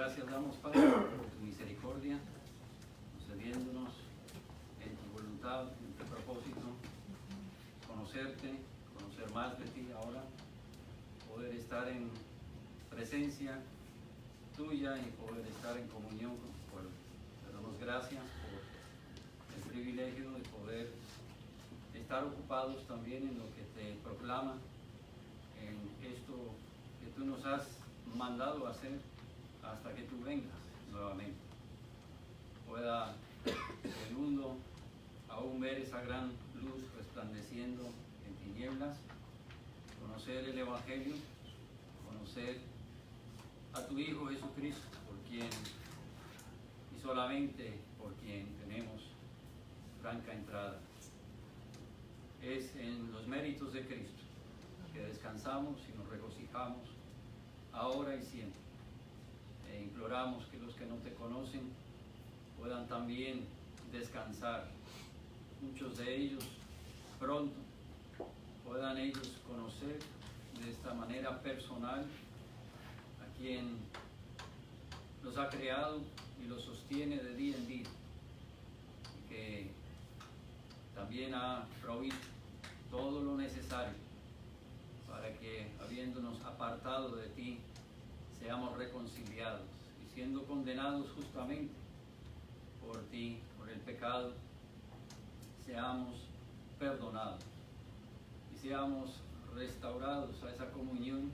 Gracias damos, Padre, por tu misericordia, concediéndonos en tu voluntad, en tu propósito, conocerte, conocer más de ti ahora, poder estar en presencia tuya y poder estar en comunión con tu pueblo. Te damos gracias por el privilegio de poder estar ocupados también en lo que te proclama, en esto que tú nos has mandado hacer hasta que tú vengas nuevamente. Pueda el mundo aún ver esa gran luz resplandeciendo en tinieblas, conocer el Evangelio, conocer a tu Hijo Jesucristo, por quien y solamente por quien tenemos franca entrada. Es en los méritos de Cristo que descansamos y nos regocijamos ahora y siempre. E imploramos que los que no te conocen puedan también descansar, muchos de ellos pronto puedan ellos conocer de esta manera personal a quien los ha creado y los sostiene de día en día, y que también ha provisto todo lo necesario para que, habiéndonos apartado de ti, seamos reconciliados y siendo condenados justamente por ti, por el pecado, seamos perdonados y seamos restaurados a esa comunión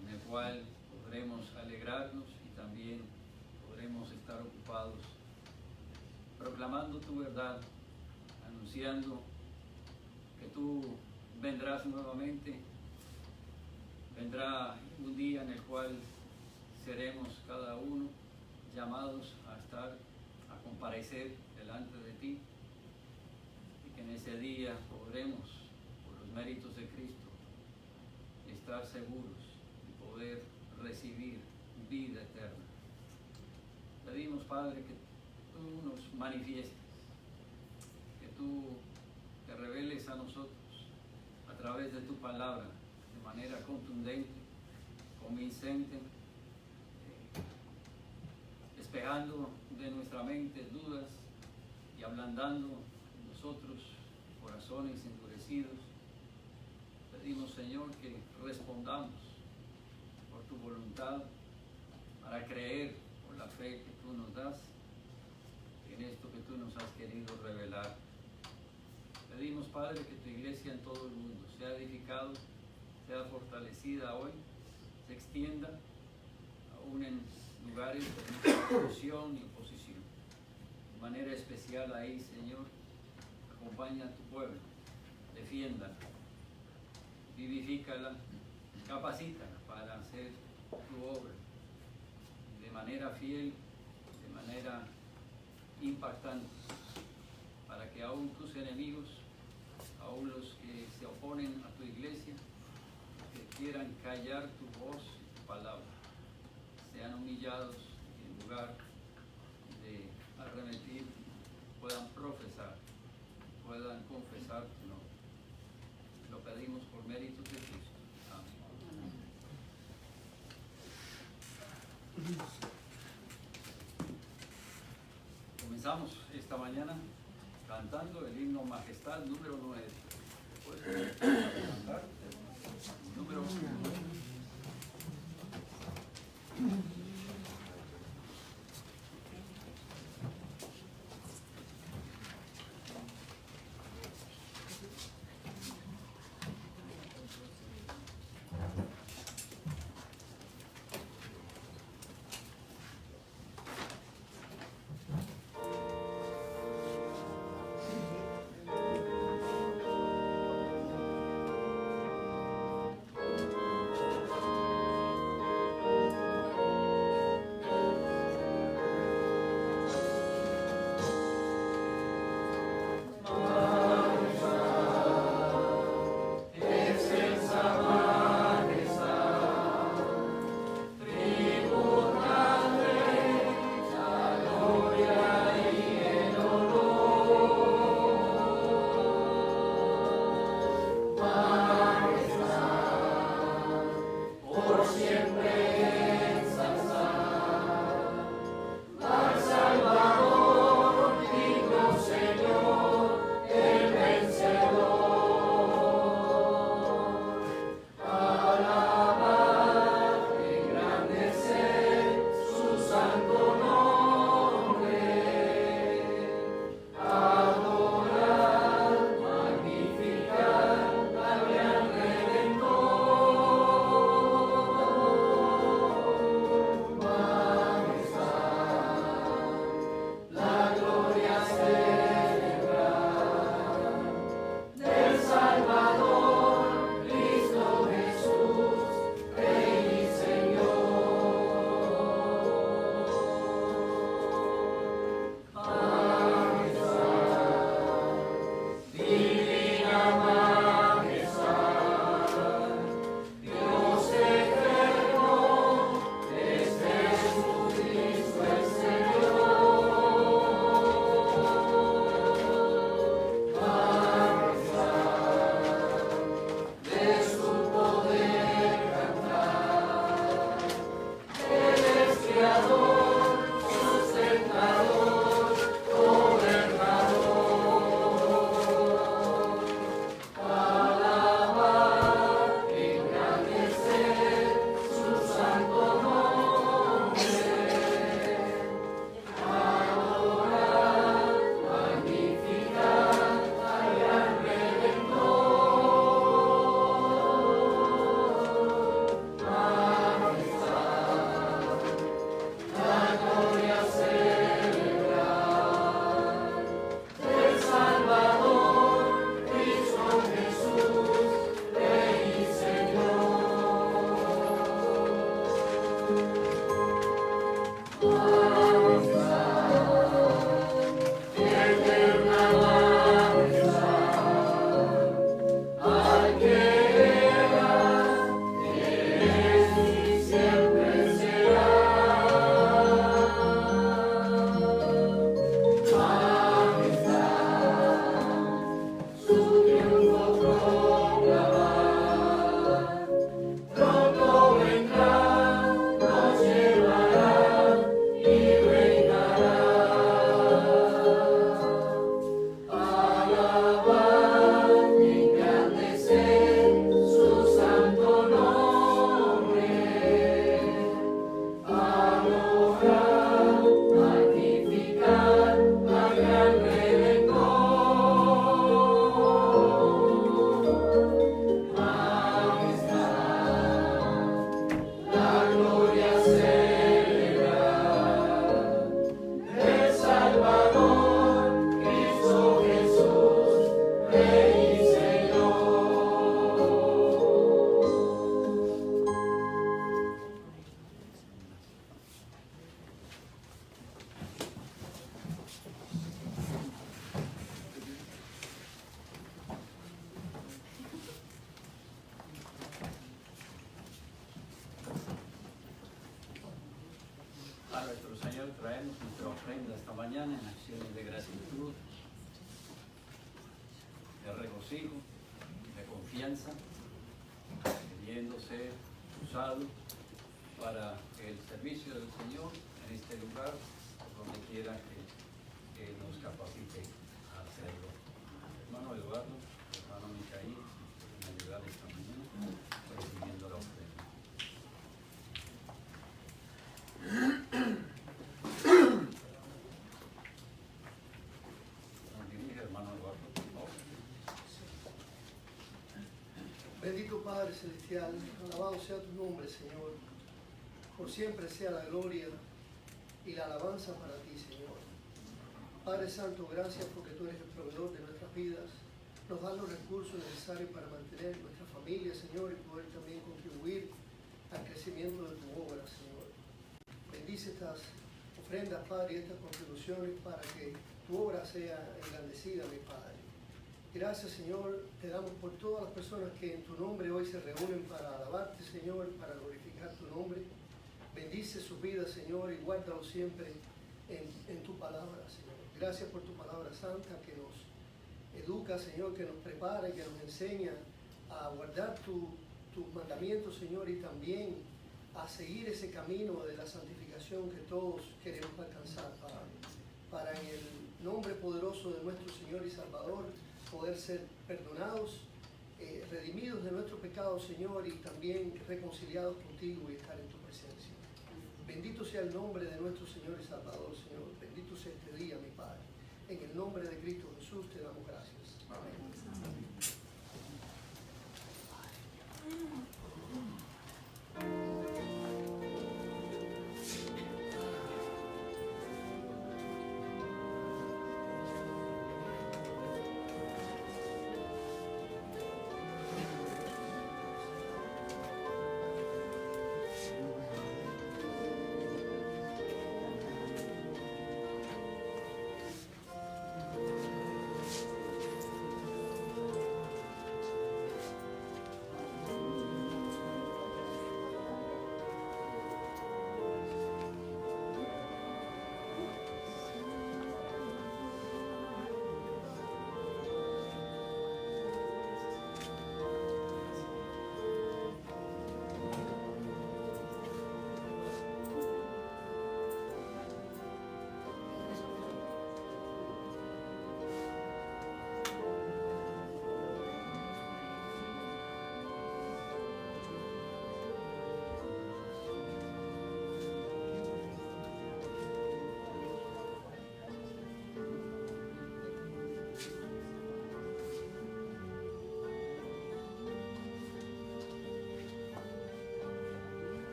en la cual podremos alegrarnos y también podremos estar ocupados proclamando tu verdad, anunciando que tú vendrás nuevamente. Vendrá un día en el cual seremos cada uno llamados a estar, a comparecer delante de ti, y que en ese día podremos, por los méritos de Cristo, estar seguros y poder recibir vida eterna. Pedimos, Padre, que tú nos manifiestes, que tú te reveles a nosotros a través de tu palabra, de manera contundente, convincente, despejando de nuestra mente dudas y ablandando en nosotros corazones endurecidos. Pedimos, Señor, que respondamos por tu voluntad para creer por la fe que tú nos das en esto que tú nos has querido revelar. Pedimos, Padre, que tu iglesia en todo el mundo sea edificada, sea fortalecida hoy, se extienda aún en lugares de oposición y oposición. De manera especial ahí, Señor, acompaña a tu pueblo, defiéndala, vivifícala, capacítala para hacer tu obra de manera fiel, de manera impactante, para que aún tus enemigos, aún los que se oponen a tu iglesia, que quieran callar tu voz y tu palabra, sean humillados y en lugar de arremetir puedan profesar, puedan confesar tu nombre. Lo pedimos por méritos de Cristo. Amén. Comenzamos esta mañana cantando el himno Majestad número 9. ¿Puedes cantar? Número 9. traemos nuestra ofrenda esta mañana en acciones de gratitud, de regocijo, de confianza, queriendo ser usado para el servicio del Señor en este lugar, donde quiera que nos capacite a hacerlo. Hermano Eduardo, hermano Micaí, me ayudar esta mañana recibiendo la ofrenda. Nos dirige hermano Eduardo, por favor. Bendito Padre Celestial, alabado sea tu nombre, Señor. Por siempre sea la gloria y la alabanza para ti, Señor. Padre Santo, gracias porque tú eres el proveedor de nuestras vidas. Nos das los recursos necesarios para mantener nuestra familia, Señor, y poder también contribuir al crecimiento de tu obra, Señor. Bendice estas ofrendas, Padre, y estas contribuciones para que tu obra sea engrandecida, mi Padre. Gracias, Señor, te damos por todas las personas que en tu nombre hoy se reúnen para alabarte, Señor, para glorificar tu nombre. Bendice sus vidas, Señor, y guárdalos siempre en tu palabra, Señor. Gracias por tu palabra santa que nos educa, Señor, que nos prepara y que nos enseña a guardar tus mandamientos, Señor, y también a seguir ese camino de la santificación que todos queremos alcanzar, Padre. Para en el nombre poderoso de nuestro Señor y Salvador poder ser perdonados, redimidos de nuestros pecados, Señor, y también reconciliados contigo y estar en tu presencia. Bendito sea el nombre de nuestro Señor y Salvador, Señor. Bendito sea este día, mi Padre. En el nombre de Cristo Jesús te damos gracias. Amén.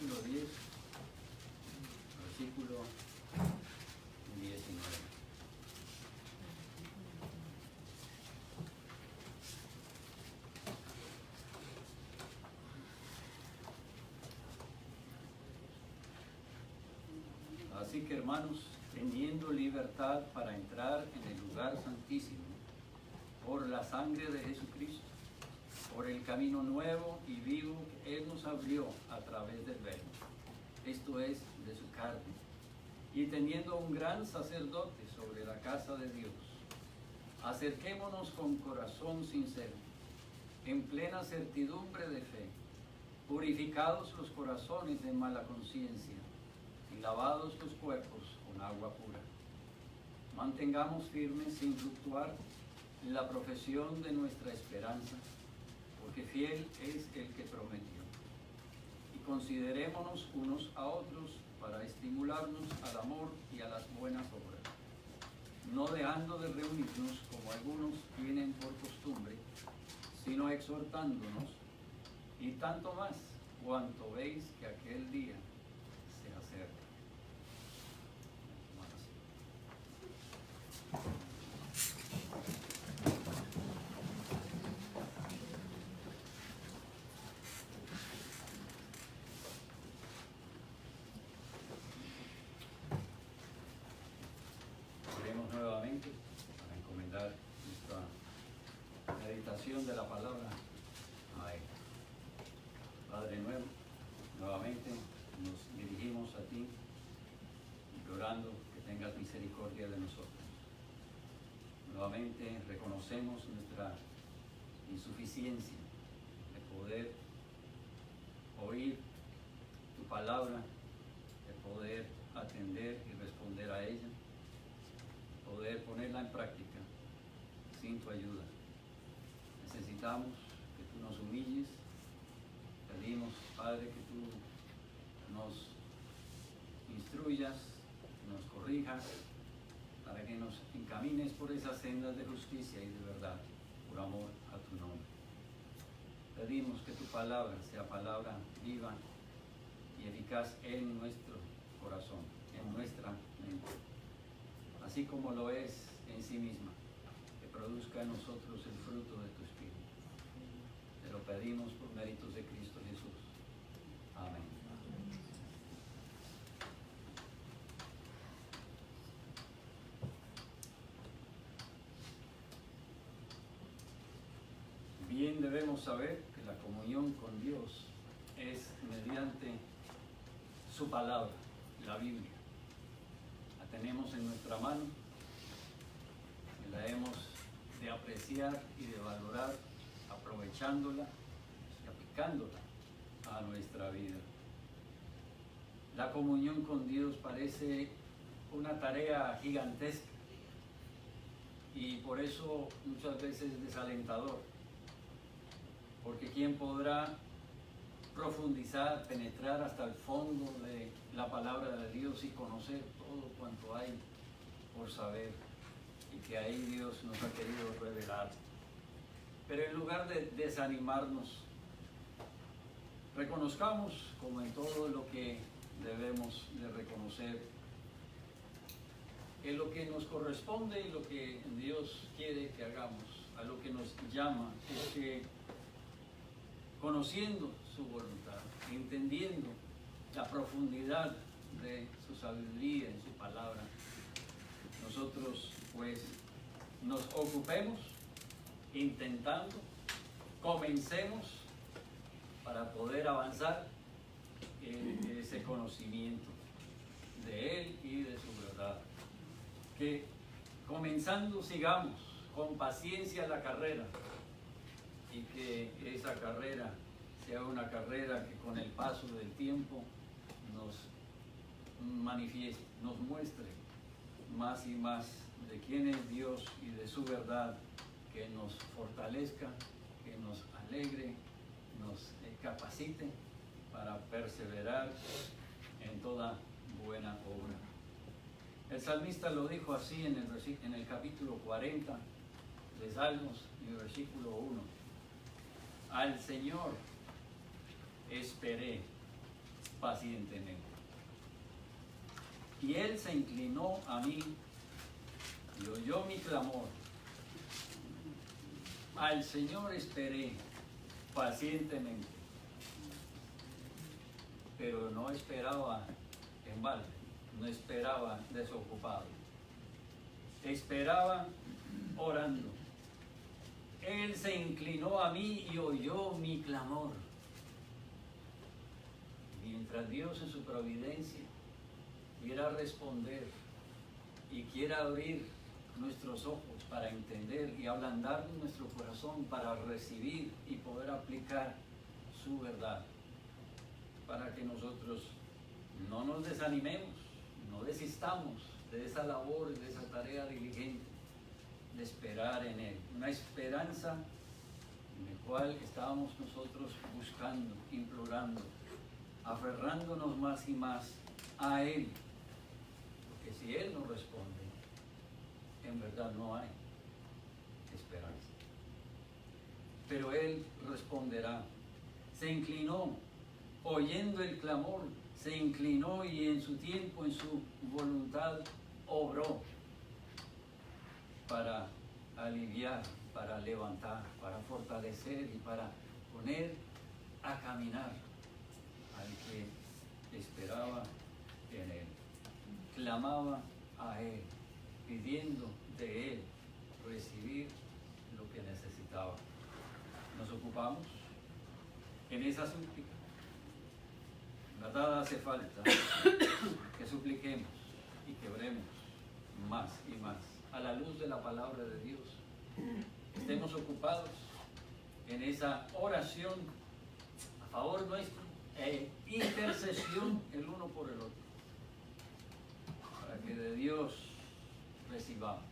capítulo 10, versículo 19. Así que, hermanos, teniendo libertad para entrar en el lugar santísimo por la sangre de Jesucristo, por el camino nuevo y vivo que Él nos abrió a través del velo, esto es, de su carne, y teniendo un gran sacerdote sobre la casa de Dios, acerquémonos con corazón sincero, en plena certidumbre de fe, purificados los corazones de mala conciencia y lavados los cuerpos con agua pura. Mantengamos firmes sin fluctuar la profesión de nuestra esperanza, porque fiel es el que prometió. Y considerémonos unos a otros para estimularnos al amor y a las buenas obras, no dejando de reunirnos como algunos tienen por costumbre, sino exhortándonos, y tanto más cuanto veis que aquel día se acerca. Oremos nuevamente para encomendar nuestra meditación de la palabra a Él. Padre nuevo, nuevamente nos dirigimos a Ti, implorando que tengas misericordia de nosotros. Nuevamente reconocemos nuestra insuficiencia de poder oír Tu palabra, de poder atender y responder a ella, poder ponerla en práctica sin Tu ayuda. Necesitamos que Tú nos humilles. Pedimos, Padre, que Tú nos instruyas, nos corrijas, para que nos encamines por esas sendas de justicia y de verdad, por amor a Tu nombre. Pedimos que Tu palabra sea palabra viva y eficaz en nuestro corazón, en nuestra mente, así como lo es en sí misma, que produzca en nosotros el fruto de Tu Espíritu. Te lo pedimos por méritos de Cristo Jesús. Amén. Bien debemos saber que la comunión con Dios es mediante su palabra, la Biblia. La tenemos en nuestra mano y la hemos de apreciar y de valorar, aprovechándola y aplicándola a nuestra vida. La comunión con Dios parece una tarea gigantesca y por eso muchas veces es desalentador, porque ¿quién podrá profundizar, penetrar hasta el fondo de la palabra de Dios y conocer todo cuanto hay por saber y que ahí Dios nos ha querido revelar? Pero en lugar de desanimarnos, reconozcamos, como en todo lo que debemos de reconocer, en lo que nos corresponde y lo que Dios quiere que hagamos, a lo que nos llama, es que conociendo su voluntad, entendiendo la profundidad de su sabiduría en su palabra, nosotros pues nos ocupemos intentando, comencemos para poder avanzar en ese conocimiento de Él y de su verdad. Que comenzando sigamos con paciencia la carrera y que esa carrera sea una carrera que con el paso del tiempo nos manifieste, nos muestre más y más de quién es Dios y de su verdad, que nos fortalezca, que nos alegre, nos capacite para perseverar en toda buena obra. El salmista lo dijo así en el capítulo 40 de Salmos, en el versículo 1. Al Señor esperé, pacientemente. Y él se inclinó a mí y oyó mi clamor. Al Señor esperé pacientemente, pero no esperaba en balde, no esperaba desocupado. Esperaba orando. Él se inclinó a mí y oyó mi clamor. Mientras Dios en su providencia quiera responder y quiera abrir nuestros ojos para entender y ablandar nuestro corazón para recibir y poder aplicar su verdad, para que nosotros no nos desanimemos, no desistamos de esa labor, de esa tarea diligente de esperar en Él. Una esperanza en la cual estábamos nosotros buscando, implorando, aferrándonos más y más a Él. Porque si Él no responde, en verdad no hay esperanza. Pero Él responderá. Se inclinó, oyendo el clamor, se inclinó y en su tiempo, en su voluntad, obró para aliviar, para levantar, para fortalecer y para poner a caminar al que esperaba en Él. Clamaba a Él, pidiendo de Él recibir lo que necesitaba. Nos ocupamos en esa súplica. ¿Verdad? Hace falta que supliquemos y que oremos más y más a la luz de la palabra de Dios. Estemos ocupados en esa oración a favor nuestro e intercesión el uno por el otro, para que de Dios recibamos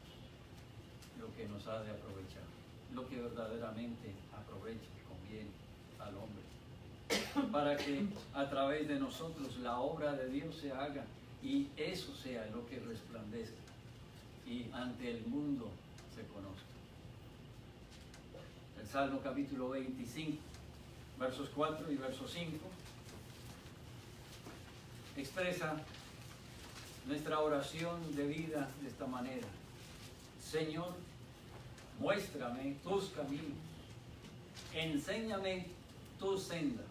lo que nos ha de aprovechar, lo que verdaderamente aprovecha y conviene al hombre, para que a través de nosotros la obra de Dios se haga y eso sea lo que resplandezca y ante el mundo se conozca. El Salmo capítulo 25, versos 4 y verso 5, expresa nuestra oración de vida de esta manera. Señor, muéstrame tus caminos, enséñame tus sendas,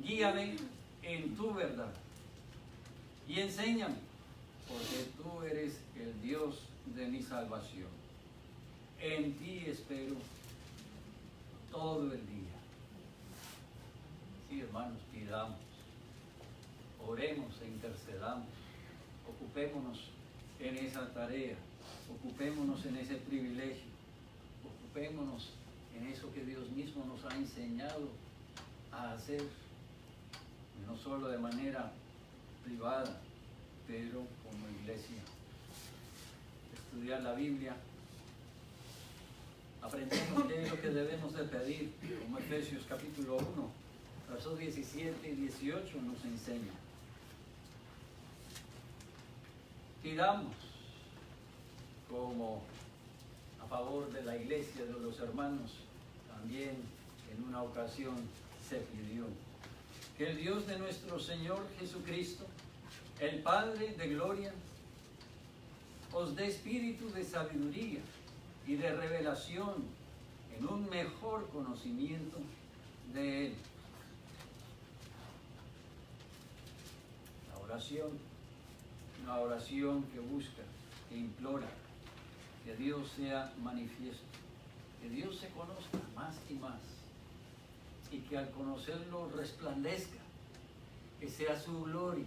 guíame en tu verdad y enséñame, porque tú eres el Dios de mi salvación. En ti espero todo el día. Sí, hermanos, pidamos, oremos e intercedamos, ocupémonos en esa tarea, ocupémonos en ese privilegio, ocupémonos en eso que Dios mismo nos ha enseñado a hacer, no solo de manera privada, pero como iglesia. Estudiar la Biblia, aprendemos qué es lo que debemos de pedir, como Efesios capítulo 1, versos 17 y 18 nos enseña. Pidamos como a favor de la iglesia, de los hermanos, también en una ocasión se pidió que el Dios de nuestro Señor Jesucristo, el Padre de gloria, os dé espíritu de sabiduría y de revelación en un mejor conocimiento de Él. La oración, una oración que busca, que implora, que Dios sea manifiesto, que Dios se conozca más y más, y que al conocerlo resplandezca, que sea su gloria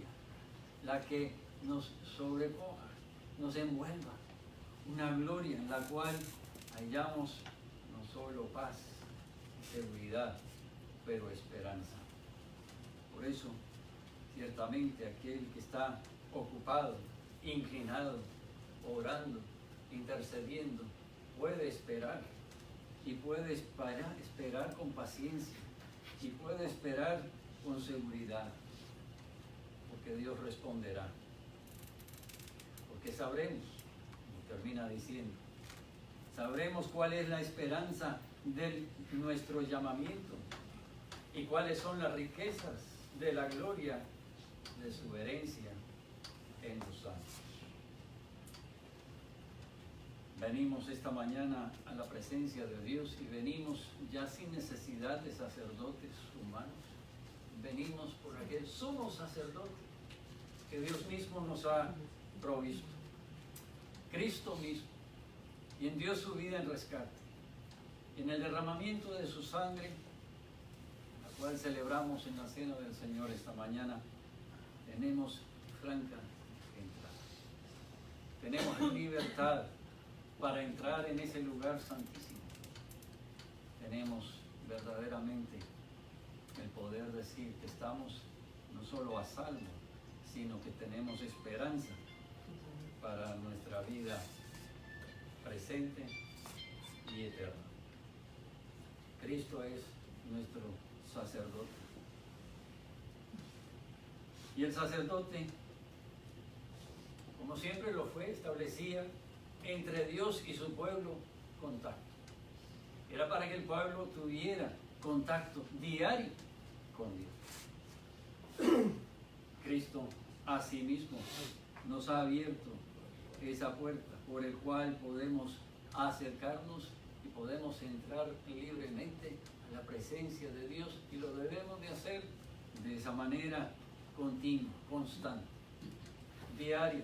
la que nos sobrecoja, nos envuelva, una gloria en la cual hallamos no solo paz y seguridad, pero esperanza. Por eso, ciertamente aquel que está ocupado, inclinado, orando, intercediendo, puede esperar y puede esperar con paciencia y puede esperar con seguridad, porque Dios responderá, porque sabremos, como termina diciendo, sabremos cuál es la esperanza de nuestro llamamiento y cuáles son las riquezas de la gloria de su herencia en los santos. Venimos esta mañana a la presencia de Dios y venimos ya sin necesidad de sacerdotes humanos. Venimos por aquel sumo sacerdote que Dios mismo nos ha provisto. Cristo mismo, quien dio su vida en rescate. En el derramamiento de su sangre, la cual celebramos en la cena del Señor esta mañana, tenemos franca entrada. Tenemos libertad para entrar en ese lugar santísimo. Tenemos verdaderamente el poder decir que estamos no solo a salvo, sino que tenemos esperanza para nuestra vida presente y eterna. Cristo es nuestro sacerdote. Y el sacerdote, como siempre lo fue, establecía entre Dios y su pueblo contacto. Era para que el pueblo tuviera contacto diario con Dios. Cristo asimismo nos ha abierto esa puerta por el cual podemos acercarnos y podemos entrar libremente a la presencia de Dios, y lo debemos de hacer de esa manera continua, constante, diaria.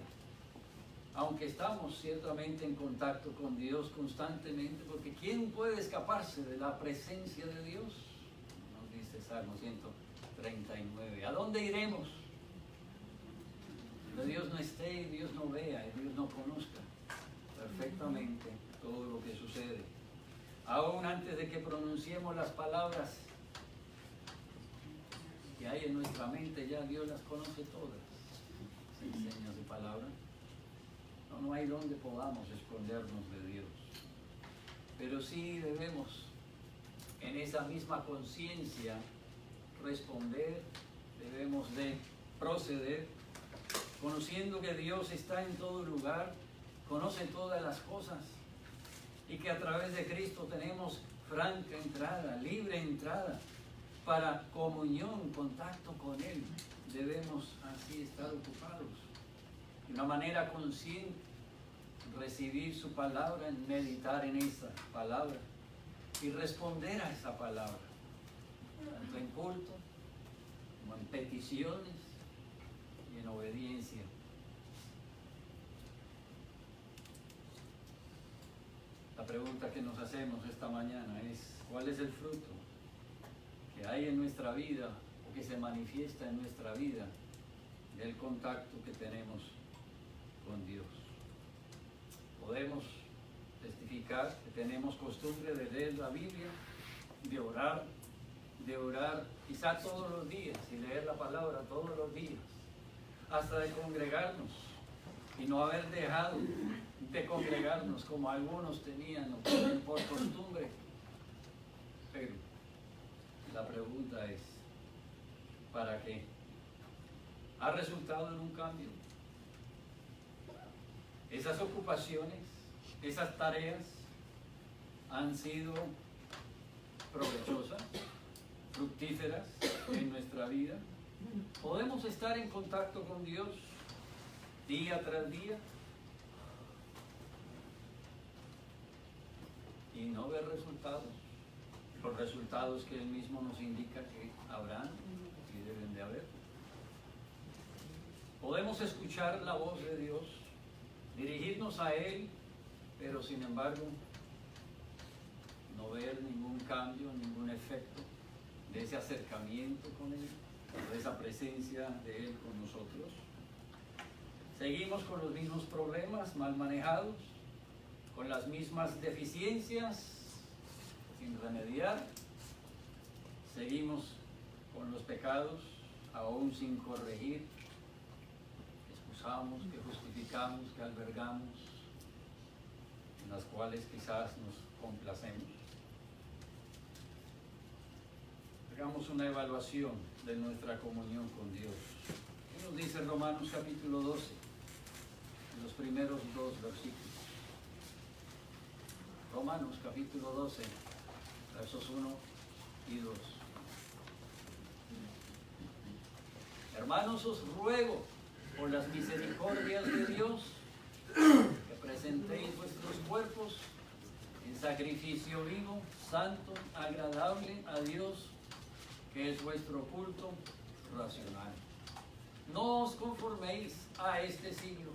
Aunque estamos ciertamente en contacto con Dios constantemente, porque ¿quién puede escaparse de la presencia de Dios? Nos dice Salmo 139. ¿A dónde iremos? Que Dios no esté y Dios no vea y Dios no conozca perfectamente todo lo que sucede. Aún antes de que pronunciemos las palabras que hay en nuestra mente, ya Dios las conoce todas. Se enseña su palabra. No hay donde podamos escondernos de Dios. Pero sí debemos, en esa misma conciencia, responder, debemos de proceder, conociendo que Dios está en todo lugar, conoce todas las cosas, y que a través de Cristo tenemos franca entrada, libre entrada, para comunión, contacto con Él. Debemos así estar ocupados, de una manera consciente, recibir su palabra, meditar en esa palabra y responder a esa palabra, tanto en culto como en peticiones y en obediencia. La pregunta que nos hacemos esta mañana es: ¿cuál es el fruto que hay en nuestra vida o que se manifiesta en nuestra vida del contacto que tenemos con Dios? Podemos testificar que tenemos costumbre de leer la Biblia, de orar quizá todos los días y leer la palabra todos los días, hasta de congregarnos y no haber dejado de congregarnos como algunos tenían o tienen por costumbre. Pero la pregunta es: ¿para qué? ¿Ha resultado en un cambio? Esas ocupaciones, esas tareas han sido provechosas, fructíferas en nuestra vida. ¿Podemos estar en contacto con Dios día tras día y no ver resultados? Los resultados que Él mismo nos indica que habrán y deben de haber. Podemos escuchar la voz de Dios, dirigirnos a Él, pero sin embargo no ver ningún cambio, ningún efecto de ese acercamiento con Él, de esa presencia de Él con nosotros. Seguimos con los mismos problemas mal manejados, con las mismas deficiencias sin remediar. Seguimos con los pecados aún sin corregir, excusamos, que justificamos, que albergamos, en las cuales quizás nos complacemos. Hagamos una evaluación de nuestra comunión con Dios. ¿Qué nos dice Romanos capítulo 12, en los primeros 2 versículos? Romanos capítulo 12, versos 1 y 2. Hermanos, os ruego por las misericordias de Dios que presentéis vuestros cuerpos en sacrificio vivo, santo, agradable a Dios, que es vuestro culto racional. No os conforméis a este siglo,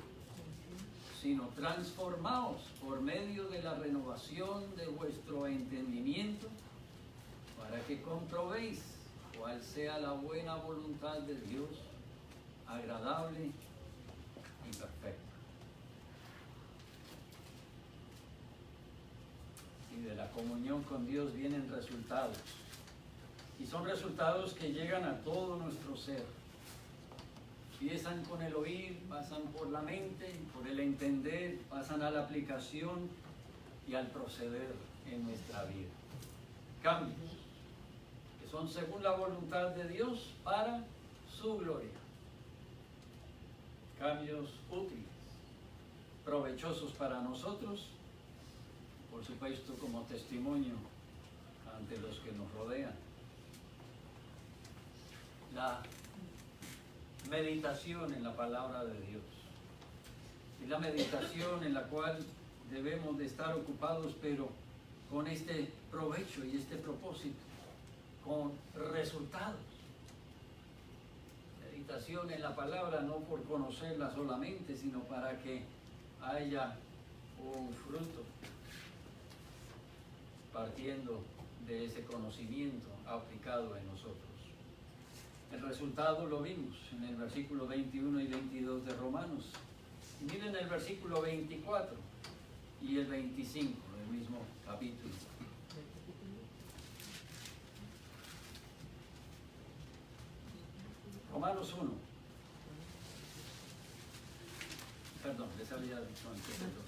sino transformaos por medio de la renovación de vuestro entendimiento, para que comprobéis cuál sea la buena voluntad de Dios, agradable y perfecta. Y de la comunión con Dios vienen resultados. Y son resultados que llegan a todo nuestro ser. Empiezan con el oír, pasan por la mente, por el entender, pasan a la aplicación y al proceder en nuestra vida. Cambios que son según la voluntad de Dios para su gloria. Cambios útiles, provechosos para nosotros, por supuesto como testimonio ante los que nos rodean. La meditación en la palabra de Dios. Es la meditación en la cual debemos de estar ocupados, pero con este provecho y este propósito, con resultados. Meditación en la palabra no por conocerla solamente, sino para que haya un fruto partiendo de ese conocimiento aplicado en nosotros. El resultado lo vimos en el versículo 21 y 22 de Romanos. Y miren el versículo 24 y el 25 del mismo capítulo. Romanos 1. Perdón, les había dicho antes de dos.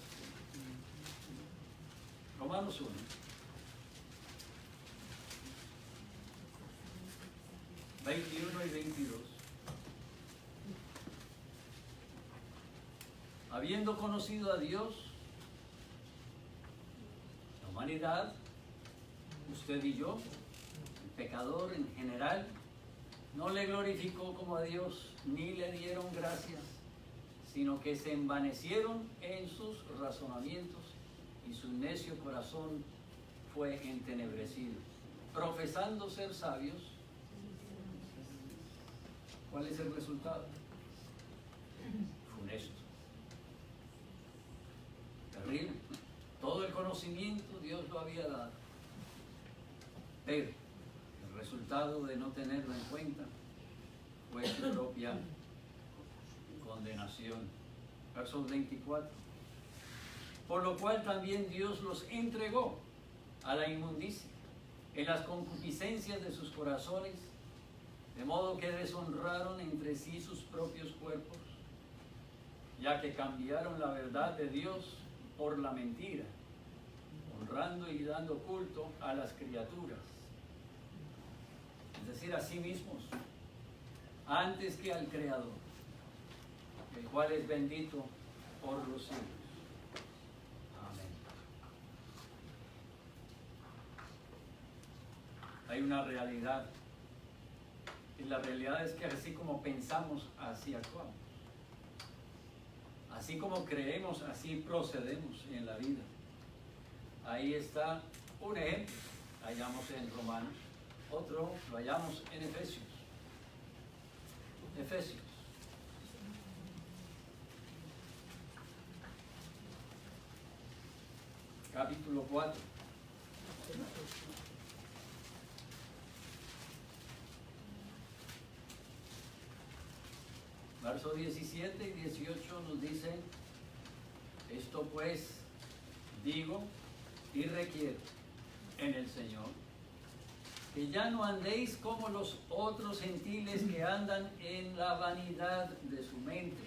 Romanos 1. ...21 y 22... habiendo conocido a Dios, la humanidad, usted y yo, el pecador en general, no le glorificó como a Dios, ni le dieron gracias, sino que se envanecieron en sus razonamientos, y su necio corazón fue entenebrecido. Profesando ser sabios, ¿cuál es el resultado? Funesto. Terrible. Todo el conocimiento Dios lo había dado. Pero el resultado de no tenerlo en cuenta fue su propia condenación. Verso 24. Por lo cual también Dios los entregó a la inmundicia en las concupiscencias de sus corazones, de modo que deshonraron entre sí sus propios cuerpos, ya que cambiaron la verdad de Dios por la mentira, honrando y dando culto a las criaturas, es decir, a sí mismos, antes que al Creador, el cual es bendito por los siglos. Amén. Hay una realidad, y la realidad es que así como pensamos, así actuamos. Así como creemos, así procedemos en la vida. Ahí está un ejemplo, lo hallamos en Romanos, otro lo hallamos en Efesios. Efesios. Capítulo 4. Verso 17 y 18 nos dice: esto pues digo y requiero en el Señor, que ya no andéis como los otros gentiles que andan en la vanidad de su mente,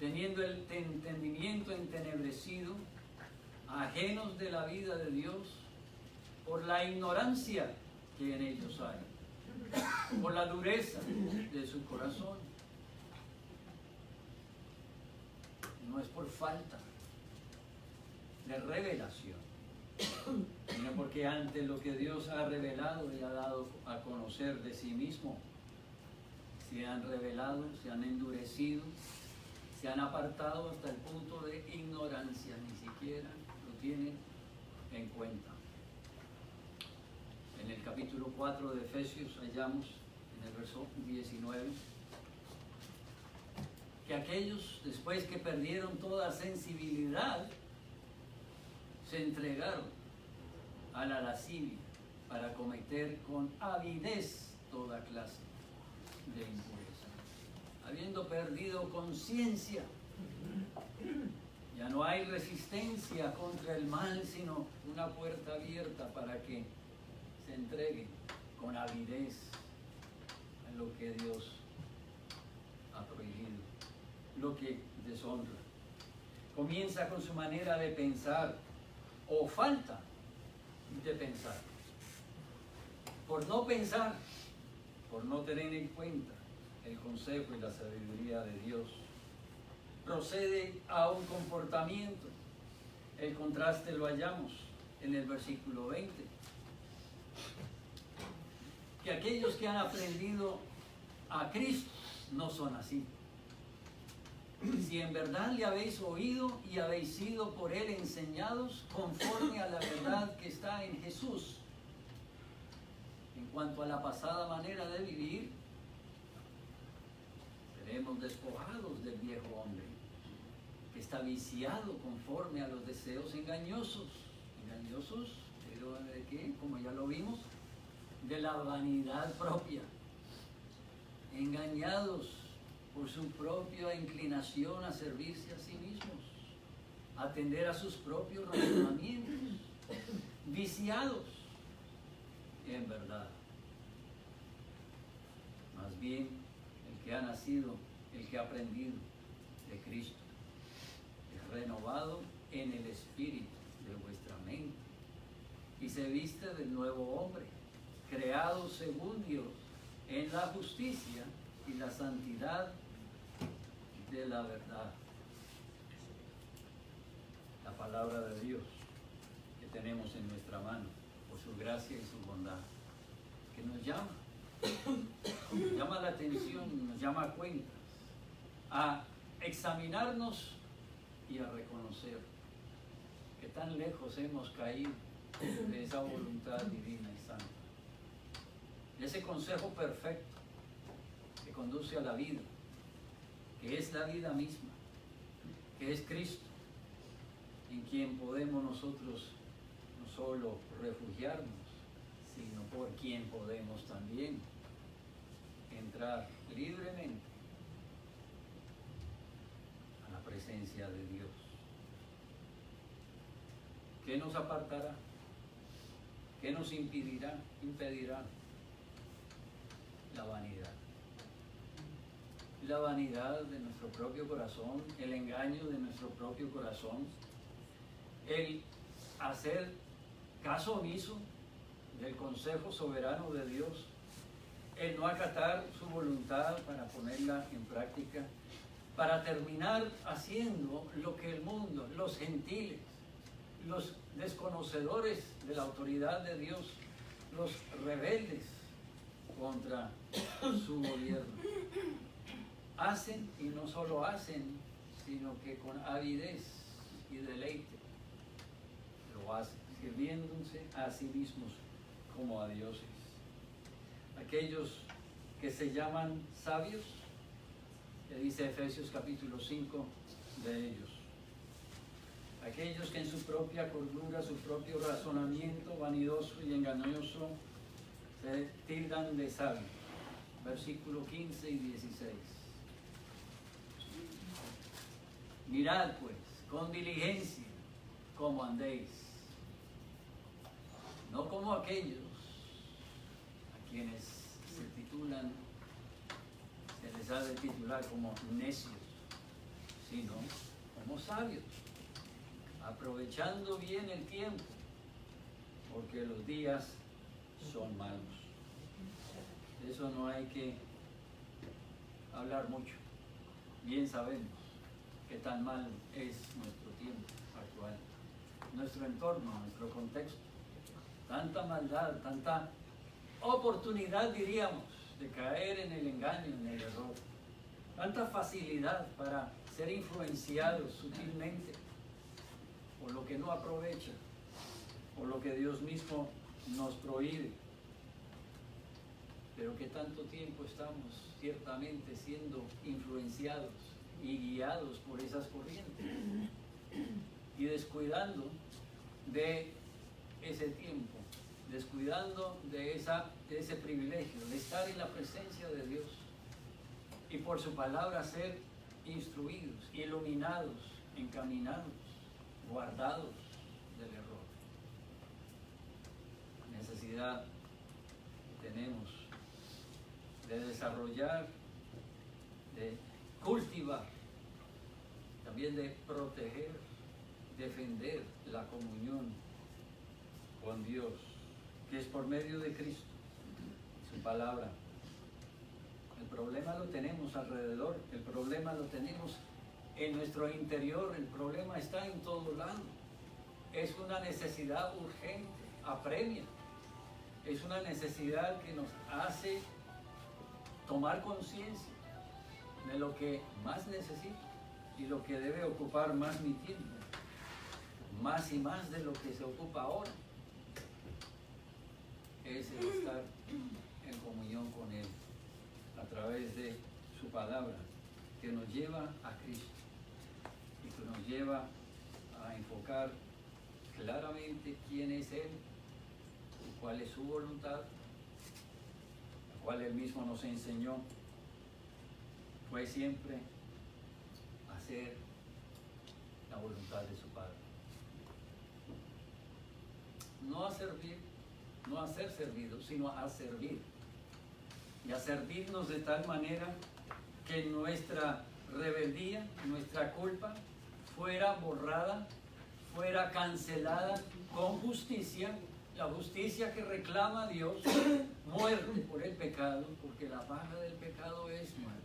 teniendo el entendimiento entenebrecido, ajenos de la vida de Dios, por la ignorancia que en ellos hay, por la dureza de su corazón. No es por falta de revelación, sino porque ante lo que Dios ha revelado y ha dado a conocer de sí mismo, se han rebelado, se han endurecido, se han apartado hasta el punto de ignorancia, ni siquiera lo tienen en cuenta. En el capítulo 4 de Efesios hallamos en el verso 19 que aquellos, después que perdieron toda sensibilidad, se entregaron a la lascivia para cometer con avidez toda clase de impureza. Habiendo perdido conciencia, ya no hay resistencia contra el mal, sino una puerta abierta para que se entreguen con avidez a lo que Dios ha prohibido, lo que deshonra. Comienza con su manera de pensar o falta de pensar. Por no pensar, por no tener en cuenta el consejo y la sabiduría de Dios, procede a un comportamiento. El contraste lo hallamos en el versículo 20. Que aquellos que han aprendido a Cristo no son así. Si en verdad le habéis oído y habéis sido por él enseñados conforme a la verdad que está en Jesús. En cuanto a la pasada manera de vivir, seremos despojados del viejo hombre, que está viciado conforme a los deseos engañosos. ¿Engañosos? ¿Pero de qué? Como ya lo vimos, de la vanidad propia. Engañados por su propia inclinación a servirse a sí mismos, a atender a sus propios razonamientos, viciados en verdad. Más bien, el que ha nacido, el que ha aprendido de Cristo, es renovado en el espíritu de vuestra mente y se viste del nuevo hombre, creado según Dios en la justicia y la santidad de la verdad. La palabra de Dios que tenemos en nuestra mano, por su gracia y su bondad, que nos llama la atención, nos llama a cuentas, a examinarnos y a reconocer que tan lejos hemos caído de esa voluntad divina y santa, de ese consejo perfecto que conduce a la vida, que es la vida misma, que es Cristo, en quien podemos nosotros no solo refugiarnos, sino por quien podemos también entrar libremente a la presencia de Dios. ¿Qué nos apartará? ¿Qué nos impedirá? La vanidad. La vanidad de nuestro propio corazón, el engaño de nuestro propio corazón, el hacer caso omiso del consejo soberano de Dios, el no acatar su voluntad para ponerla en práctica, para terminar haciendo lo que el mundo, los gentiles, los desconocedores de la autoridad de Dios, los rebeldes contra su gobierno, hacen, y no solo hacen, sino que con avidez y deleite lo hacen, sirviéndose a sí mismos como a dioses. Aquellos que se llaman sabios, que dice Efesios capítulo 5 de ellos. Aquellos que en su propia cordura, su propio razonamiento vanidoso y engañoso se tildan de sabios. Versículo 15 y 16. Mirad pues con diligencia cómo andéis, no como aquellos a quienes se titulan, se les ha de titular como necios, sino como sabios, aprovechando bien el tiempo, porque los días son malos. De eso no hay que hablar mucho. Bien sabemos qué tan mal es nuestro tiempo actual, nuestro entorno, nuestro contexto. Tanta maldad, tanta oportunidad, diríamos, de caer en el engaño, en el error. Tanta facilidad para ser influenciados sutilmente por lo que no aprovecha, por lo que Dios mismo nos prohíbe. Pero que tanto tiempo estamos ciertamente siendo influenciados y guiados por esas corrientes y descuidando de ese tiempo, descuidando de ese privilegio de estar en la presencia de Dios y por su palabra ser instruidos, iluminados, encaminados, guardados del error. Necesidad tenemos de desarrollar, de cultivar, también de proteger, defender la comunión con Dios, que es por medio de Cristo, su palabra. El problema lo tenemos alrededor, el problema lo tenemos en nuestro interior, el problema está en todo lado. Es una necesidad urgente, apremia. Es una necesidad que nos hace tomar conciencia de lo que más necesito y lo que debe ocupar más mi tiempo, más y más de lo que se ocupa ahora. Es el estar en comunión con Él a través de su palabra, que nos lleva a Cristo y que nos lleva a enfocar claramente quién es Él y cuál es su voluntad, la cual Él mismo nos enseñó. Fue siempre hacer la voluntad de su Padre. No a servir, no a ser servidos, sino a servir. Y a servirnos de tal manera que nuestra rebeldía, nuestra culpa, fuera borrada, fuera cancelada con justicia, la justicia que reclama Dios, muerte por el pecado, porque la paga del pecado es muerte.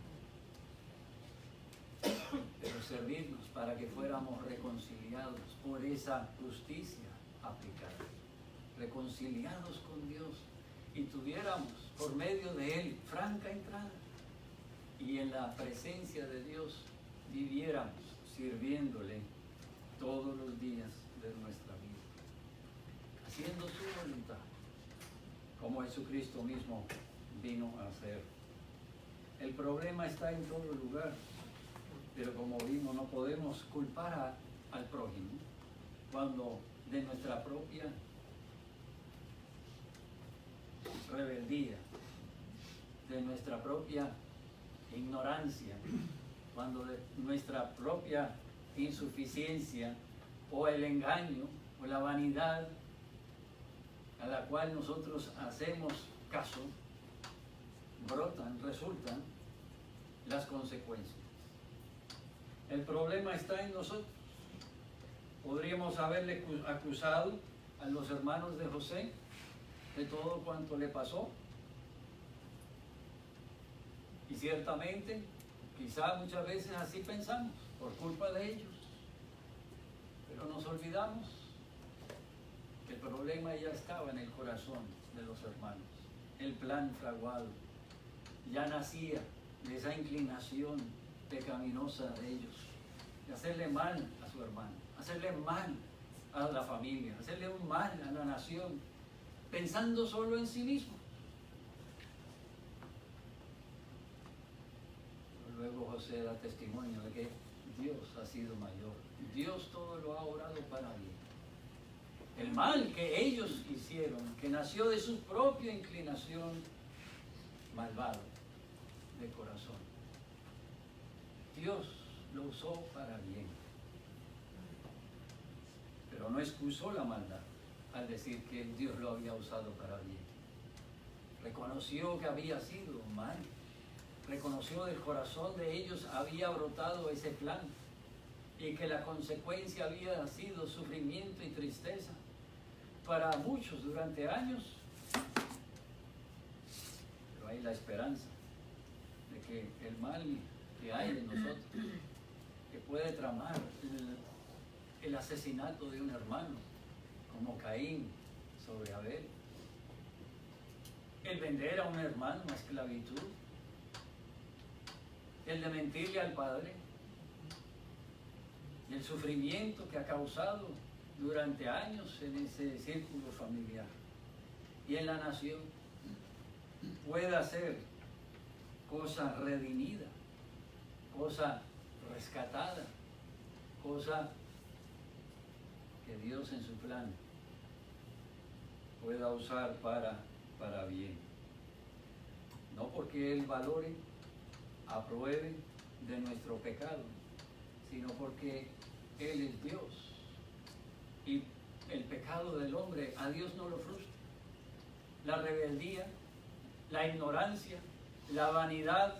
Pero servirnos para que fuéramos reconciliados por esa justicia aplicada, reconciliados con Dios y tuviéramos por medio de Él franca entrada y en la presencia de Dios viviéramos sirviéndole todos los días de nuestra vida, haciendo su voluntad, como Jesucristo mismo vino a hacer. El problema está en todo lugar, pero como vimos, no podemos culpar al prójimo cuando de nuestra propia rebeldía, de nuestra propia ignorancia, cuando de nuestra propia insuficiencia o el engaño o la vanidad a la cual nosotros hacemos caso, resultan las consecuencias. El problema está en nosotros. Podríamos haberle acusado a los hermanos de José de todo cuanto le pasó. Y ciertamente, quizá muchas veces así pensamos, por culpa de ellos. Pero nos olvidamos que el problema ya estaba en el corazón de los hermanos. El plan fraguado ya nacía de esa inclinación pecaminosa de ellos, de hacerle mal a su hermano, hacerle mal a la familia, hacerle un mal a la nación, pensando solo en sí mismo. Luego José da testimonio de que Dios ha sido mayor. Dios todo lo ha obrado para bien. El mal que ellos hicieron, que nació de su propia inclinación malvado de corazón, Dios lo usó para bien. Pero no excusó la maldad al decir que Dios lo había usado para bien. Reconoció que había sido mal. Reconoció del corazón de ellos había brotado ese plan y que la consecuencia había sido sufrimiento y tristeza para muchos durante años. Pero hay la esperanza de que el mal que hay en nosotros, que puede tramar el asesinato de un hermano, como Caín sobre Abel, el vender a un hermano a esclavitud, el de mentirle al padre, el sufrimiento que ha causado durante años en ese círculo familiar y en la nación, pueda ser cosa redimida, cosa rescatada, cosa que Dios en su plan pueda usar para bien. No porque Él valore, apruebe de nuestro pecado, sino porque Él es Dios. Y el pecado del hombre a Dios no lo frustra. La rebeldía, la ignorancia, la vanidad,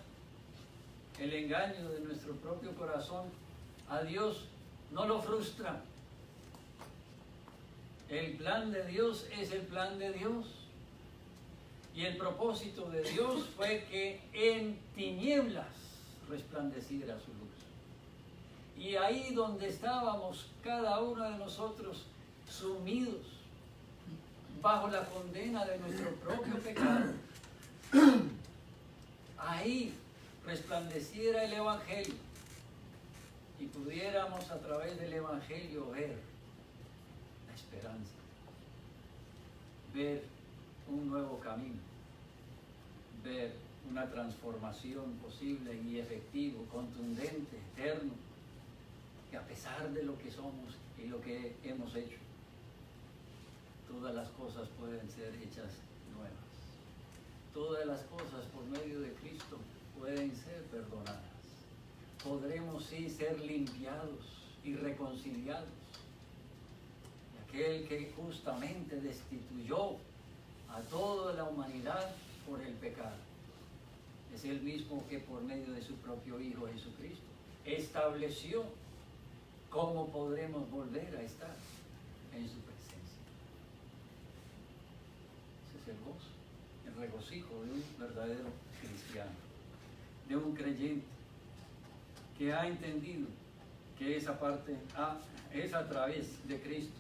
el engaño de nuestro propio corazón, a Dios no lo frustra. El plan de Dios es el plan de Dios. Y el propósito de Dios fue que en tinieblas resplandeciera su luz. Y ahí donde estábamos cada uno de nosotros sumidos bajo la condena de nuestro propio pecado, ahí resplandeciera el Evangelio y pudiéramos a través del Evangelio ver la esperanza, ver un nuevo camino, ver una transformación posible y efectivo, contundente, eterno, que a pesar de lo que somos y lo que hemos hecho, todas las cosas pueden ser hechas nuevas. Todas las cosas por medio de Cristo pueden ser perdonadas. Podremos sí ser limpiados y reconciliados. Y aquel que justamente destituyó a toda la humanidad por el pecado es el mismo que por medio de su propio Hijo Jesucristo estableció cómo podremos volver a estar en su presencia. Ese es el gozo, el regocijo de un verdadero cristiano, de un creyente que ha entendido que esa parte es a través de Cristo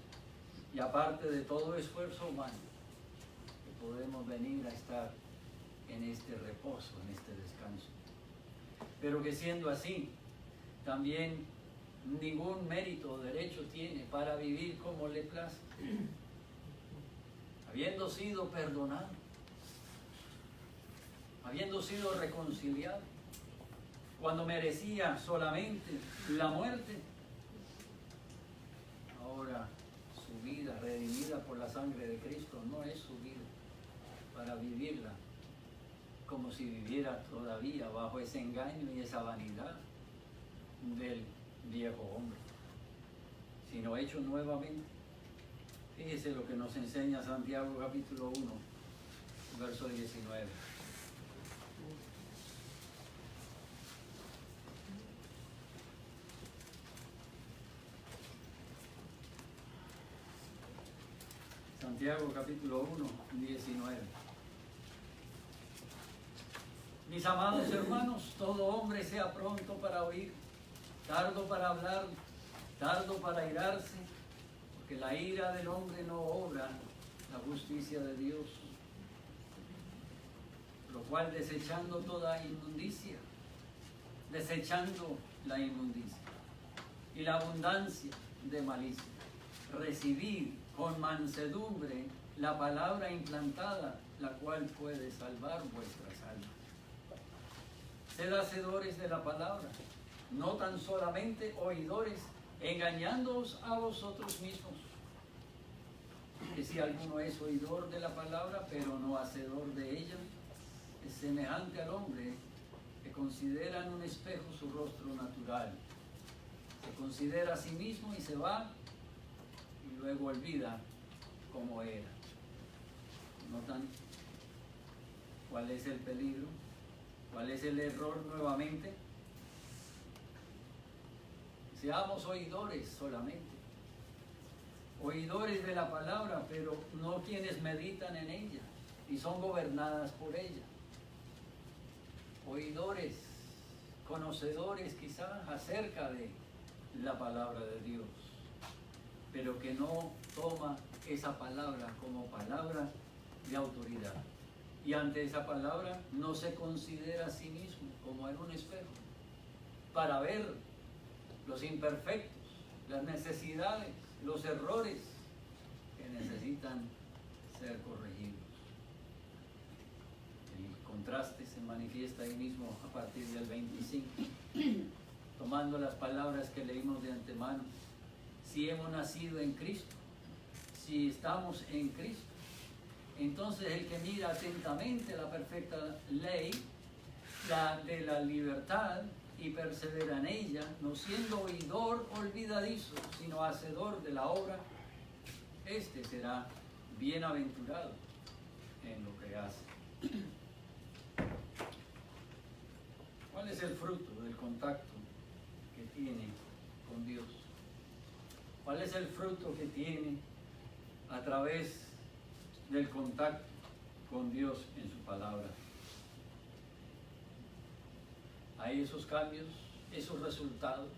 y aparte de todo esfuerzo humano que podemos venir a estar en este reposo, en este descanso. Pero que siendo así, también ningún mérito o derecho tiene para vivir como le place, habiendo sido perdonado, habiendo sido reconciliado, cuando merecía solamente la muerte, ahora su vida redimida por la sangre de Cristo no es su vida para vivirla como si viviera todavía bajo ese engaño y esa vanidad del viejo hombre, sino hecho nuevamente. Fíjese lo que nos enseña Santiago capítulo 1, verso 19. Santiago capítulo 1, 19. Mis amados hermanos, todo hombre sea pronto para oír, tardo para hablar, tardo para irarse, porque la ira del hombre no obra la justicia de Dios, lo cual desechando toda inmundicia, desechando la inmundicia y la abundancia de malicia, recibid con mansedumbre la palabra implantada, la cual puede salvar vuestras almas. Sed hacedores de la palabra, no tan solamente oidores, engañándoos a vosotros mismos. Que si alguno es oidor de la palabra, pero no hacedor de ella, es semejante al hombre que considera en un espejo su rostro natural. Se considera a sí mismo y se va, y luego olvida cómo era. ¿Notan cuál es el peligro? ¿Cuál es el error nuevamente? Seamos oidores solamente, oidores de la palabra, pero no quienes meditan en ella y son gobernadas por ella. Oidores, conocedores quizás acerca de la palabra de Dios, pero que no toma esa palabra como palabra de autoridad, Y ante esa palabra no se considera a sí mismo como en un espejo para ver los imperfectos, las necesidades, los errores que necesitan ser corregidos. El contraste se manifiesta ahí mismo a partir del 25, tomando las palabras que leímos de antemano. Si hemos nacido en Cristo, si estamos en Cristo, entonces el que mira atentamente la perfecta ley, la de la libertad, y persevera en ella, no siendo oidor olvidadizo, sino hacedor de la obra, este será bienaventurado en lo que hace. ¿Cuál es el fruto del contacto que tiene con Dios? ¿Cuál es el fruto que tiene a través del contacto con Dios en su palabra? Hay esos cambios, esos resultados,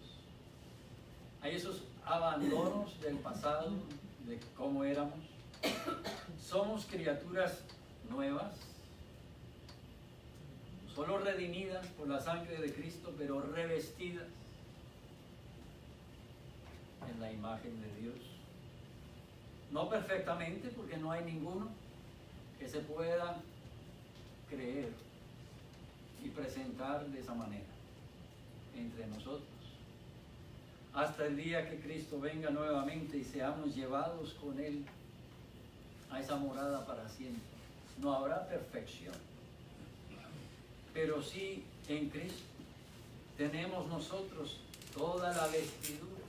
hay esos abandonos del pasado, de cómo éramos. Somos criaturas nuevas, solo redimidas por la sangre de Cristo, pero revestidas en la imagen de Dios. No perfectamente, porque no hay ninguno que se pueda creer y presentar de esa manera entre nosotros, hasta el día que Cristo venga nuevamente y seamos llevados con Él a esa morada para siempre. No habrá perfección, pero sí en Cristo tenemos nosotros toda la vestidura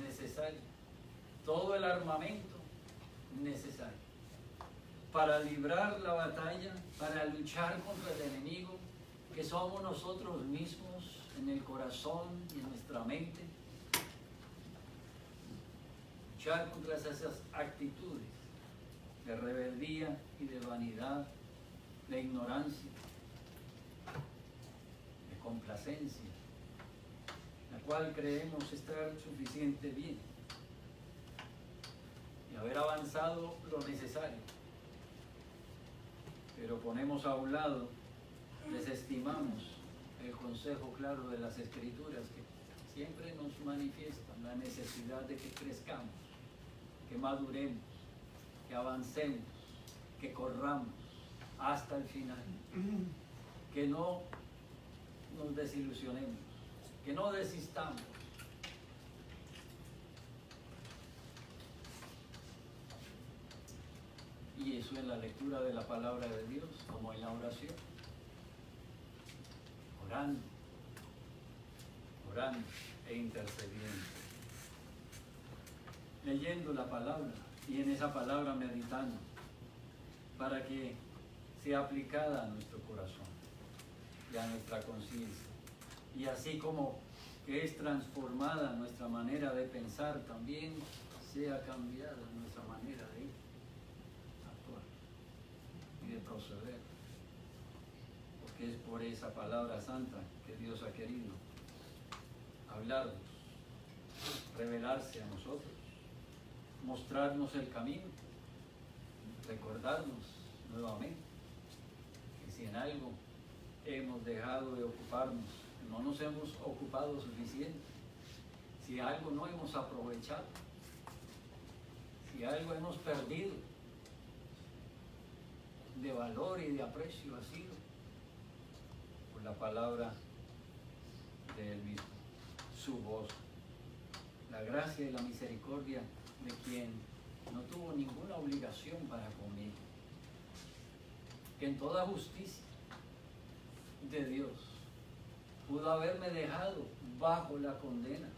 necesaria, todo el armamento necesario para librar la batalla, para luchar contra el enemigo, que somos nosotros mismos en el corazón y en nuestra mente. Luchar contra esas actitudes de rebeldía y de vanidad, de ignorancia, de complacencia, la cual creemos estar suficiente bien y haber avanzado lo necesario, pero ponemos a un lado, desestimamos el consejo claro de las Escrituras que siempre nos manifiestan la necesidad de que crezcamos, que maduremos, que avancemos, que corramos hasta el final, que no nos desilusionemos, que no desistamos. Y eso en la lectura de la palabra de Dios, como en la oración. Orando, orando e intercediendo. Leyendo la palabra y en esa palabra meditando, para que sea aplicada a nuestro corazón y a nuestra conciencia. Y así como que es transformada nuestra manera de pensar, también sea cambiada nuestra manera de actuar y de proceder. Porque es por esa palabra santa que Dios ha querido hablarnos, revelarse a nosotros, mostrarnos el camino, recordarnos nuevamente que si en algo hemos dejado de ocuparnos, no nos hemos ocupado suficiente, si algo no hemos aprovechado, si algo hemos perdido de valor y de aprecio, ha sido por la palabra de Él mismo, su voz, la gracia y la misericordia de quien no tuvo ninguna obligación para conmigo, que en toda justicia de Dios pudo haberme dejado bajo la condena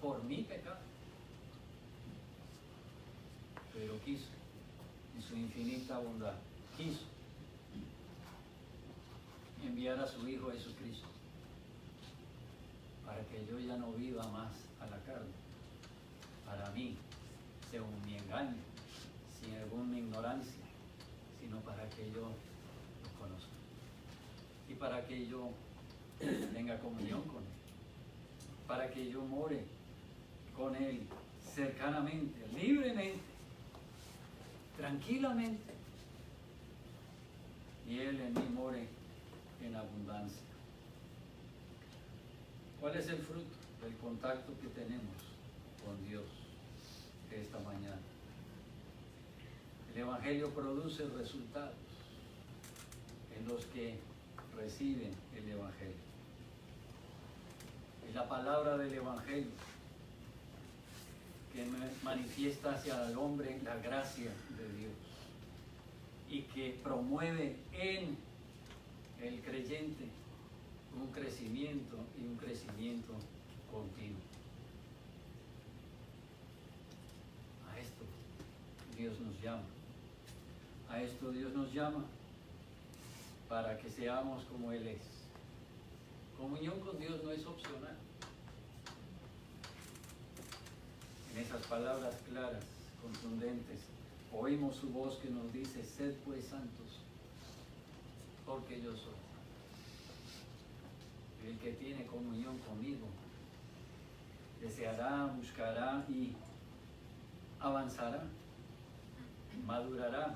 por mi pecado, pero quiso, en su infinita bondad, quiso enviar a su Hijo Jesucristo para que yo ya no viva más a la carne, para mí, según mi engaño, según mi ignorancia, sino para que yo lo conozca y para que yo tenga comunión con Él, para que yo more con Él cercanamente, libremente, tranquilamente, y Él en mí more en abundancia. ¿Cuál es el fruto del contacto que tenemos con Dios esta mañana? El Evangelio produce resultados en los que reciben el Evangelio. Es la palabra del Evangelio que manifiesta hacia el hombre la gracia de Dios y que promueve en el creyente un crecimiento y un crecimiento continuo. A esto Dios nos llama. A esto Dios nos llama para que seamos como Él es. Comunión con Dios no es opcional. En esas palabras claras, contundentes, oímos su voz que nos dice: sed pues santos, porque yo soy. El que tiene comunión conmigo deseará, buscará y avanzará, madurará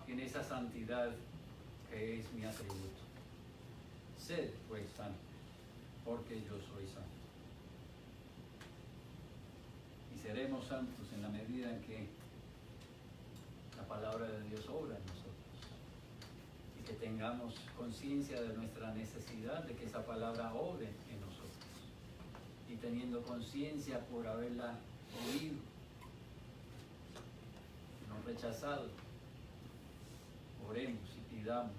en esa santidad que es mi atributo. Sed pues santos, porque yo soy santo. Y seremos santos en la medida en que la palabra de Dios obra en nosotros y que tengamos conciencia de nuestra necesidad de que esa palabra obre en nosotros, y teniendo conciencia por haberla oído, no rechazado, oremos y pidamos,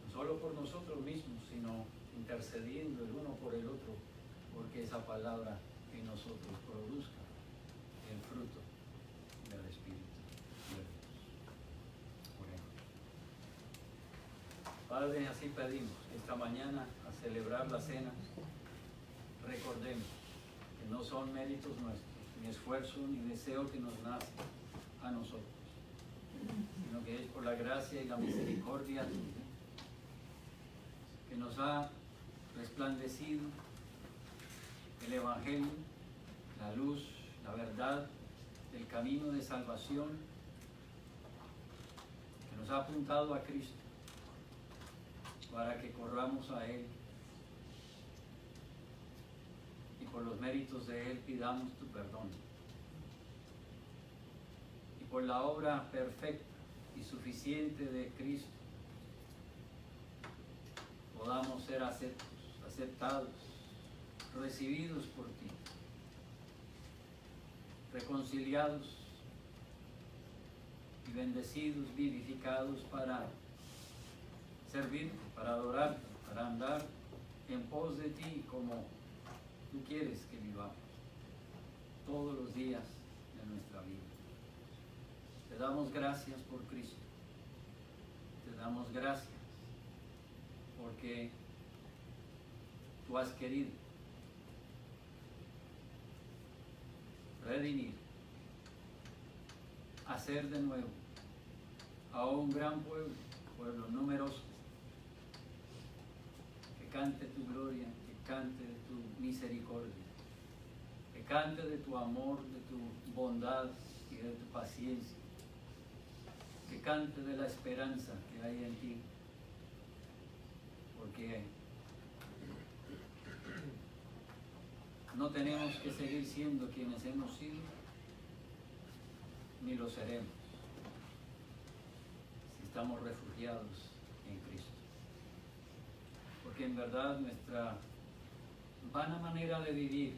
no solo por nosotros mismos, sino intercediendo el uno por el otro, porque esa palabra en nosotros produzca el fruto del Espíritu de Dios. Oremos. Padre, así pedimos esta mañana, a celebrar la cena, recordemos que no son méritos nuestros, ni esfuerzo, ni deseo que nos nace a nosotros, sino que es por la gracia y la misericordia que nos ha resplandecido el Evangelio, la luz, la verdad, el camino de salvación, que nos ha apuntado a Cristo para que corramos a Él y por los méritos de Él pidamos tu perdón. Y por la obra perfecta y suficiente de Cristo podamos ser aceptados, recibidos por ti, reconciliados y bendecidos, vivificados para servirte, para adorarte, para andar en pos de ti como tú quieres que vivamos todos los días de nuestra vida. Te damos gracias por Cristo. Te damos gracias porque tú has querido redimir, hacer de nuevo a un gran pueblo, pueblo numeroso, que cante tu gloria, que cante de tu misericordia, que cante de tu amor, de tu bondad y de tu paciencia, que cante de la esperanza que hay en ti, porque no tenemos que seguir siendo quienes hemos sido, ni lo seremos, si estamos refugiados en Cristo. Porque en verdad nuestra vana manera de vivir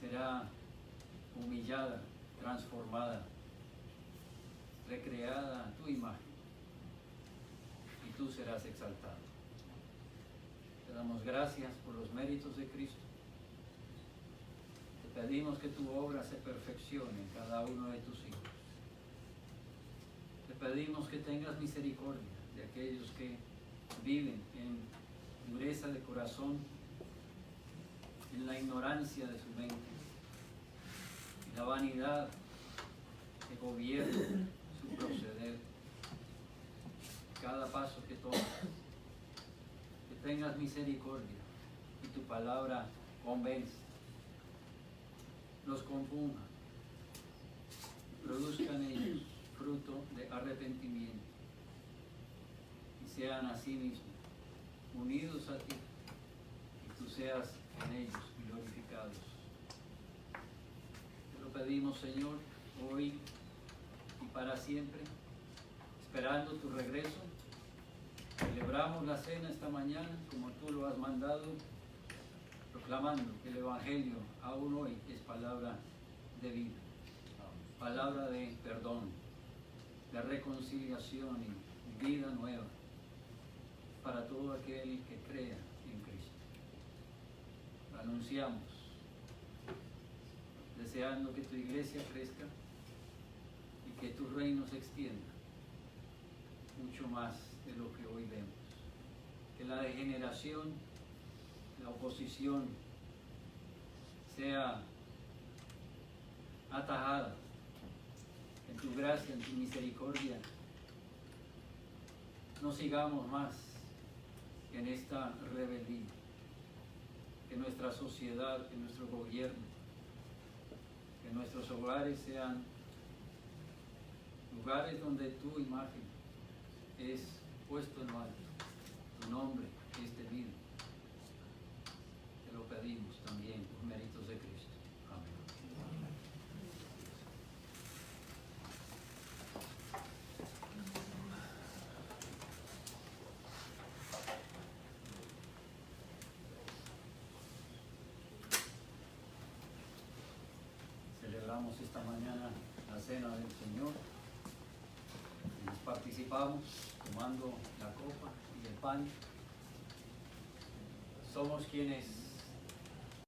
será humillada, transformada, recreada a tu imagen, y tú serás exaltado. Te damos gracias por los méritos de Cristo. Te pedimos que tu obra se perfeccione en cada uno de tus hijos. Te pedimos que tengas misericordia de aquellos que viven en dureza de corazón, en la ignorancia de su mente, en la vanidad que gobierna su proceder, cada paso que tomas. Que tengas misericordia y tu palabra convence, los compunja, produzcan ellos fruto de arrepentimiento y sean así mismos unidos a ti y tú seas en ellos glorificados. Te lo pedimos, Señor, hoy y para siempre, esperando tu regreso. Celebramos la cena esta mañana como tú lo has mandado, proclamando que el Evangelio aún hoy es palabra de vida, palabra de perdón, de reconciliación y vida nueva para todo aquel que crea en Cristo. Lo anunciamos, deseando que tu iglesia crezca y que tu reino se extienda mucho más de lo que hoy vemos. Que la degeneración, la oposición sea atajada en tu gracia, en tu misericordia. No sigamos más en esta rebeldía. Que nuestra sociedad, que nuestro gobierno, que nuestros hogares sean lugares donde tu imagen es puesto en lo alto, tu nombre es temido. Te lo pedimos también por méritos de Cristo. Amén. Celebramos esta mañana la cena del Señor. Nos participamos tomando la copa y el pan. Somos quienes